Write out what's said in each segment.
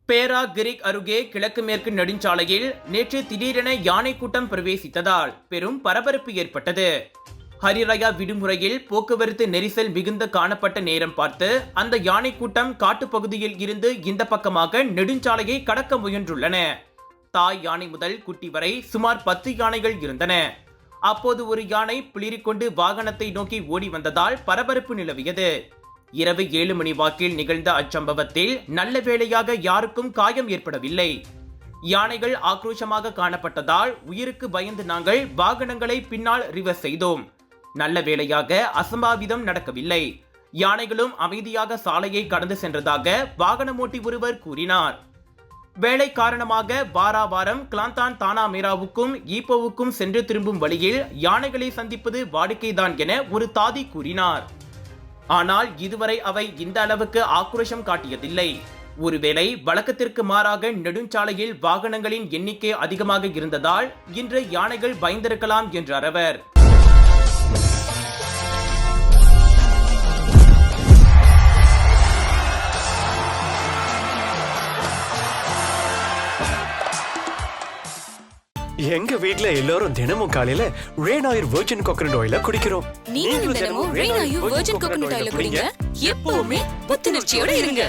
பேராகிரிக் அருகே கிழக்கு மேற்கு நெடுஞ்சாலையில் நேற்று திடீரென யானை கூட்டம் பிரவேசித்ததால் பெரும் பரபரப்பு ஏற்பட்டது. ஹரிராயா விடுமுறையில் போக்குவரத்து நெரிசல் மிகுந்த காணப்பட்ட நேரம் பார்த்து அந்த யானை கூட்டம் காட்டுப்பகுதியில் இருந்து இந்த பக்கமாக நெடுஞ்சாலையை கடக்க முயன்றுள்ளன. தாய் யானை முதல் குட்டி வரை சுமார் 10 யானைகள் இருந்தன. அப்போது ஒரு யானை பிளிரிக்கொண்டு வாகனத்தை நோக்கி ஓடி வந்ததால் பரபரப்பு நிலவியது. இரவு 7 மணி வாக்கில் நிகழ்ந்த அச்சம்பவத்தில் நல்ல வேளையாக யாருக்கும் காயம் ஏற்படவில்லை. யானைகள் ஆக்ரோஷமாக காணப்பட்டதால் உயிருக்கு பயந்து நாங்கள் வாகனங்களை பின்னால் ரிவர்ஸ் செய்தோம். நல்ல வேளையாக அசம்பாவிதம் நடக்கவில்லை. யானைகளும் அமைதியாக சாலையை கடந்து சென்றதாக வாகன ஓட்டி ஒருவர் கூறினார். வேலை காரணமாக வாராவாரம் கிளாந்தான் தானா மேராவுக்கும் ஈப்போவுக்கும் சென்று திரும்பும் வழியில் யானைகளை சந்திப்பது வாடிக்கைதான் என ஒரு தாதி கூறினார். ஆனால் இதுவரை அவை இந்த அளவுக்கு ஆக்ரோஷம் காட்டியதில்லை. ஒருவேளை வழக்கத்திற்கு மாறாக நெடுஞ்சாலையில் வாகனங்களின் எண்ணிக்கை அதிகமாக இருந்ததால் இன்று யானைகள் பயந்திருக்கலாம் என்றார் அவர். எங்க வீட்ல எல்லாரும் தினமும் காலையில ரெயின் ஆயில் வெர்ஜின் கோகனட் ஆயில குடிக்கிறோம். நீங்களும் தினமும் ரெயின் ஆயில் வெர்ஜின் கோகனட் ஆயில குடிங்க. எப்பவுமே புத்துணர்ச்சியோட இருங்க.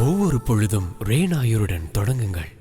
ஒவ்வொரு பொழுதும் ரெயின் ஆயிலுடன் தொடங்குங்கள்.